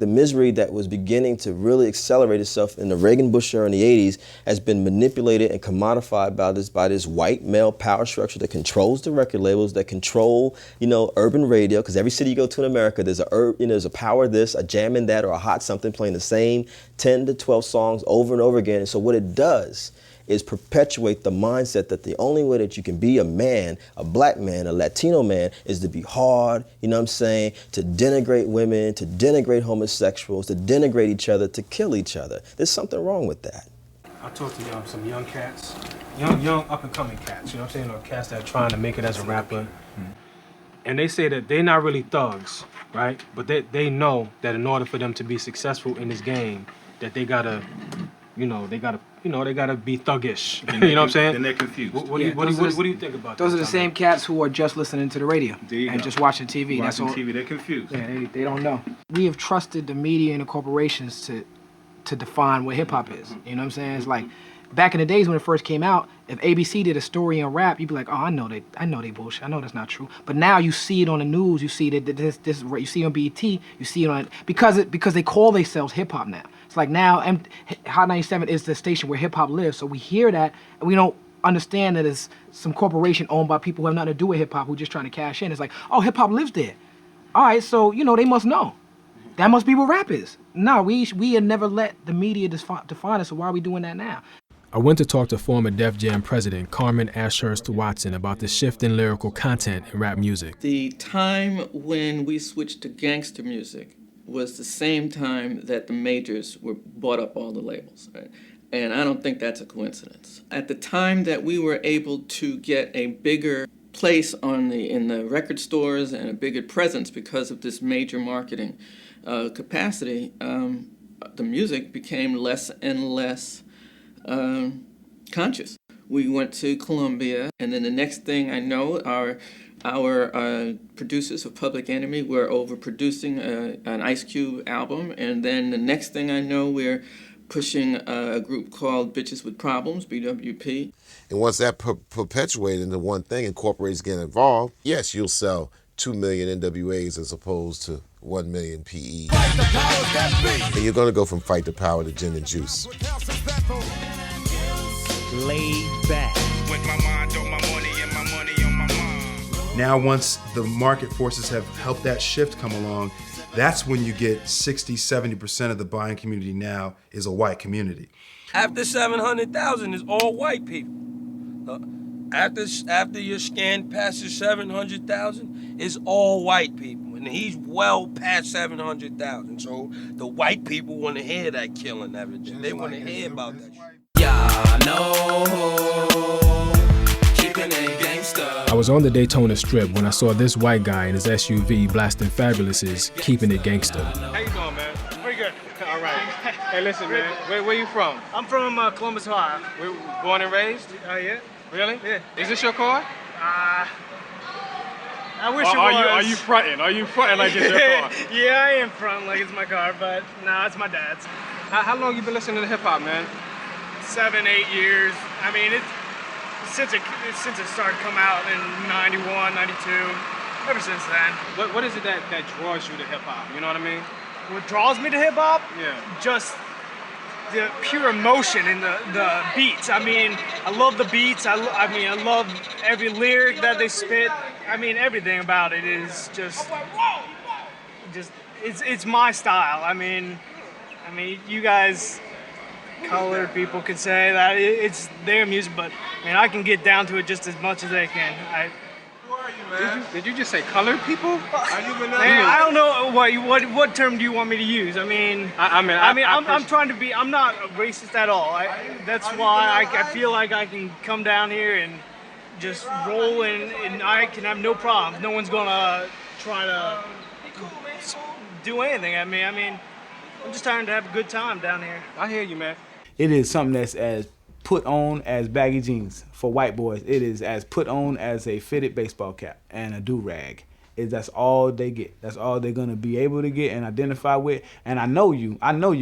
The misery that was beginning to really accelerate itself in the Reagan-Bush era in the 80s has been manipulated and commodified by this white male power structure that controls the record labels, that control, urban radio, because every city you go to in America, there's a power this, a jam in that, or a hot something playing the same 10 to 12 songs over and over again. And so what it does is perpetuate the mindset that the only way that you can be a man, a black man, a Latino man, is to be hard, to denigrate women, to denigrate homosexuals, to denigrate each other, to kill each other. There's something wrong with that. I talked to some young cats, young up-and-coming cats, or cats that are trying to make it as a rapper. And they say that they're not really thugs, right? But they know that in order for them to be successful in this game, that they gotta be thuggish. You know what I'm saying? Then they're confused. What do you think about those are the same cats who are just listening to the radio and just watching TV. Watching TV, they're confused. Yeah, they don't know. We have trusted the media and the corporations to define what hip-hop is. You know what I'm saying? It's like, back in the days when it first came out, if ABC did a story in rap, you'd be like, oh, I know they bullshit. I know that's not true. But now you see it on the news. You see that you see it on BET. You see it on because they call themselves hip hop now. It's like now Hot 97 is the station where hip hop lives. So we hear that and we don't understand that it's some corporation owned by people who have nothing to do with hip hop who just trying to cash in. It's like, oh, hip hop lives there. All right, so they must know. That must be what rap is. No, we had never let the media define us. So why are we doing that now? I went to talk to former Def Jam president Carmen Ashurst Watson about the shift in lyrical content in rap music. The time when we switched to gangster music was the same time that the majors bought up all the labels, right? And I don't think that's a coincidence. At the time that we were able to get a bigger place in the record stores and a bigger presence because of this major marketing capacity, the music became less and less conscious. We went to Columbia, and then the next thing I know, our producers of Public Enemy were overproducing an Ice Cube album, and then the next thing I know, we're pushing a group called Bitches with Problems, BWP. And once that perpetuated into one thing and corporations get involved, yes, you'll sell 2 million NWAs as opposed to 1 million PE. And you're going to go from Fight the Power to Gin and Juice. Laid back. With my mind on my money and my money on my mind. Now, once the market forces have helped that shift come along, that's when you get 60-70% of the buying community now is a white community. After 700,000 is all white people. After your scan passes 700,000, it's all white people. And he's well past 700,000. So the white people want to hear that killing everything. They want to hear about that shit. I was on the Daytona Strip when I saw this white guy in his SUV blasting Fabulous's Keeping It Gangsta. How you doing, man? Pretty good. All right. Hey, listen, man. Where you from? I'm from Columbus, Ohio. Born and raised? Yeah. Really? Yeah. Is this your car? I wish it was. Are you fronting? Are you fronting like it's your car? Yeah, I am fronting like it's my car, but nah, it's my dad's. How long you been listening to hip hop, man? 7, 8 years. I mean, since it started to come out in 91, 92, ever since then. What is it that draws you to hip hop? You know what I mean? What draws me to hip hop? Yeah. Just the pure emotion in the beats. I mean, I love the beats. I love every lyric that they spit. I mean, everything about it is just it's my style. I mean, you guys, colored people, could say that it's their music, but I mean, I can get down to it just as much as they can. Who are you, man? Did you just say colored people? Are you Man, I don't know what term do you want me to use? I mean, I'm trying to be. I'm not racist at all. That's why I feel like I can come down here and just roll, and I can have no problems. No one's gonna try to do anything at me. I mean, I'm just trying to have a good time down here. I hear you, man. It is something that's as put on as baggy jeans for white boys. It is as put on as a fitted baseball cap and a do-rag. That's all they get. That's all they're gonna be able to get and identify with. And I know you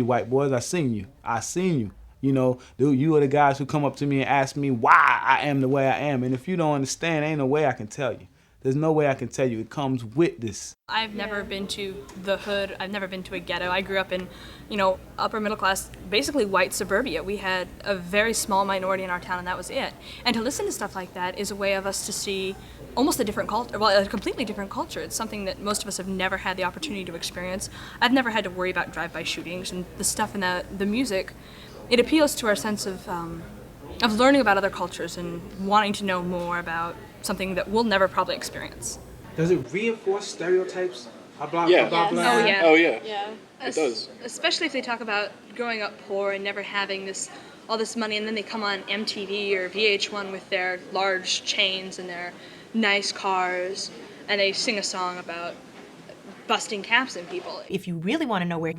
white boys. I seen you. You know, dude, you are the guys who come up to me and ask me why I am the way I am. And if you don't understand, ain't no way I can tell you. There's no way I can tell you it comes with this. I've never been to the hood. I've never been to a ghetto. I grew up in, upper middle class, basically white suburbia. We had a very small minority in our town, and that was it. And to listen to stuff like that is a way of us to see almost a different culture, well, a completely different culture. It's something that most of us have never had the opportunity to experience. I've never had to worry about drive-by shootings, and the stuff in the music, it appeals to our sense of learning about other cultures and wanting to know more about something that we'll never probably experience. Does it reinforce stereotypes? Yes. Black? Oh yeah. Oh yeah. Yeah. It does. Especially if they talk about growing up poor and never having all this money, and then they come on MTV or VH1 with their large chains and their nice cars, and they sing a song about busting caps in people. If you really want to know where this